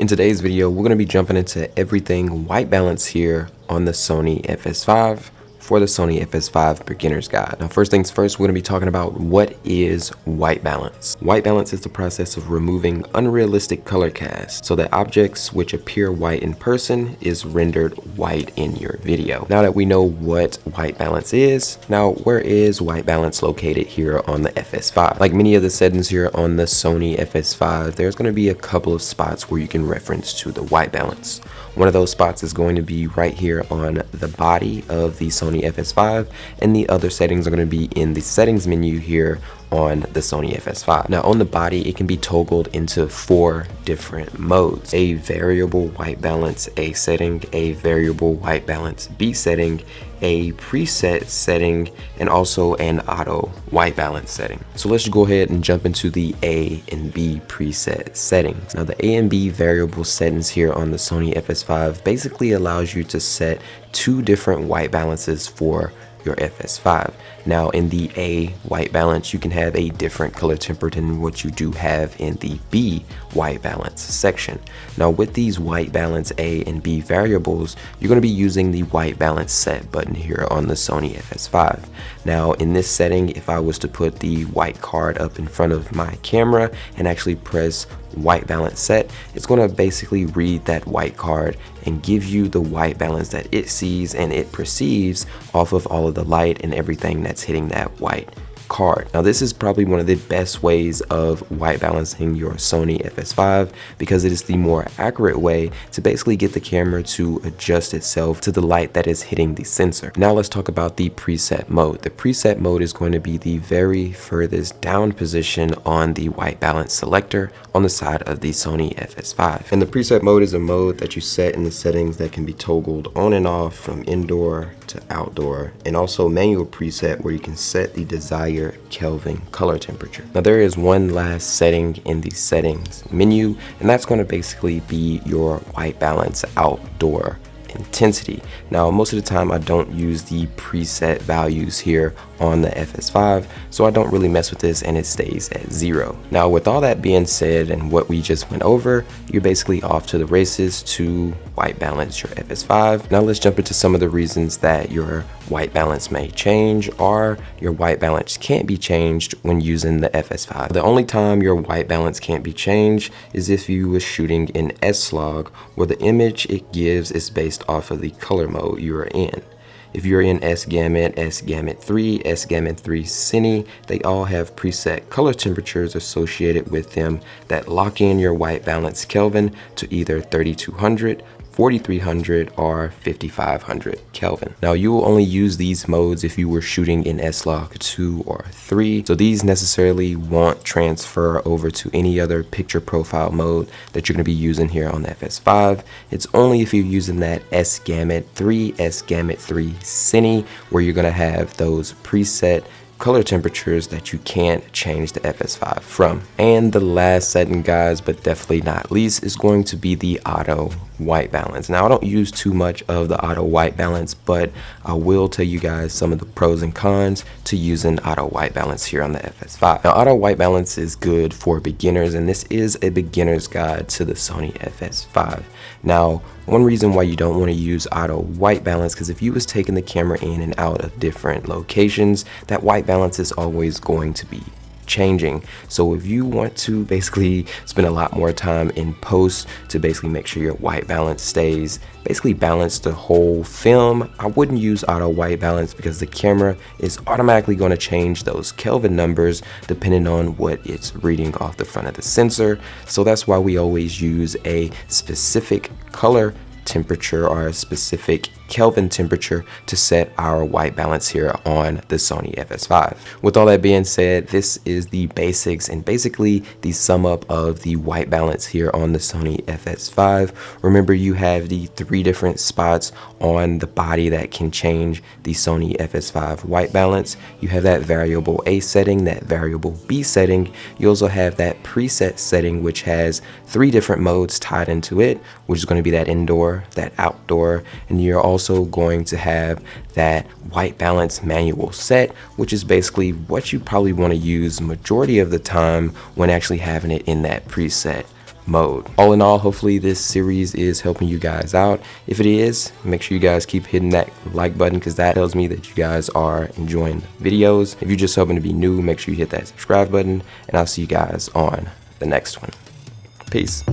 In today's video, we're going to be jumping into everything white balance here on the Sony FS5 for the Sony FS5 beginner's guide. Now, first things first, we're going to be talking about what is white balance. White balance is the process of removing unrealistic color cast so that objects which appear white in person is rendered white in your video. Now that we know what white balance is, now where is white balance located here on the FS5? Like many of the settings here on the Sony FS5, there's going to be a couple of spots where you can reference to the white balance. One of those spots is going to be right here on the body of the Sony FS5, and the other settings are going to be in the settings menu here on the Sony FS5. Now on the body, it can be toggled into 4 different modes: a variable white balance A setting, a variable white balance B setting, a preset setting, and also an auto white balance setting. So let's go ahead and jump into the A and B preset settings. Now the A and B variable settings here on the Sony FS5 basically allows you to set 2 different white balances for your FS5. Now in the A white balance, you can have a different color temperature than what you do have in the B white balance section. Now with these white balance A and B variables, you're going to be using the white balance set button here on the Sony FS5. Now in this setting, if I was to put the white card up in front of my camera and actually press white balance set, it's going to basically read that white card and give you the white balance that it sees and it perceives off of all of the light and everything that's hitting that white card. Now this is probably one of the best ways of white balancing your Sony FS5 because it is the more accurate way to basically get the camera to adjust itself to the light that is hitting the sensor. Now let's talk about the preset mode. The preset mode is going to be the very furthest down position on the white balance selector on the side of the Sony FS5. And the preset mode is a mode that you set in the settings that can be toggled on and off from indoor to outdoor, and also manual preset where you can set the desired Kelvin color temperature. Now there is one last setting in the settings menu, and that's going to basically be your white balance outdoor intensity. Now most of the time I don't use the preset values here on the FS5, so I don't really mess with this and it stays at 0. Now with all that being said and what we just went over, you're basically off to the races to white balance your FS5. Now let's jump into some of the reasons that your white balance may change or your white balance can't be changed when using the FS5. The only time your white balance can't be changed is if you were shooting in S-Log, where the image it gives is based off of the color mode you are in. If you're in S-Gamut, S-Gamut 3, S-Gamut 3 Cine, they all have preset color temperatures associated with them that lock in your white balance Kelvin to either 3200, 4300 or 5500 Kelvin. Now you will only use these modes if you were shooting in S-Log 2 or 3, so these necessarily won't transfer over to any other picture profile mode that you're going to be using here on the FS5. It's only if you're using that S-Gamut 3, S-Gamut 3 Cine where you're going to have those preset color temperatures that you can't change the FS5 from. And the last setting, guys, but definitely not least, is going to be the auto white balance. Now I don't use too much of the auto white balance, but I will tell you guys some of the pros and cons to using auto white balance here on the FS5. Now auto white balance is good for beginners, and this is a beginner's guide to the Sony FS5. Now one reason why you don't want to use auto white balance, because if you was taking the camera in and out of different locations, that white balance is always going to be changing. So if you want to basically spend a lot more time in post to basically make sure your white balance stays basically balanced the whole film, I wouldn't use auto white balance because the camera is automatically going to change those Kelvin numbers depending on what it's reading off the front of the sensor. So that's why we always use a specific color temperature or a specific Kelvin temperature to set our white balance here on the Sony FS5. With all that being said, this is the basics and basically the sum up of the white balance here on the Sony FS5. Remember, you have the 3 different spots on the body that can change the Sony FS5 white balance. You have that variable A setting, that variable B setting. You also have that preset setting, which has 3 different modes tied into it, which is going to be that indoor, that outdoor, and you're also going to have that white balance manual set, which is basically what you probably want to use majority of the time when actually having it in that preset mode. All in all, hopefully this series is helping you guys out. If it is, make sure you guys keep hitting that like button, because that tells me that you guys are enjoying the videos. If you're just hoping to be new, make sure you hit that subscribe button, and I'll see you guys on the next one. Peace.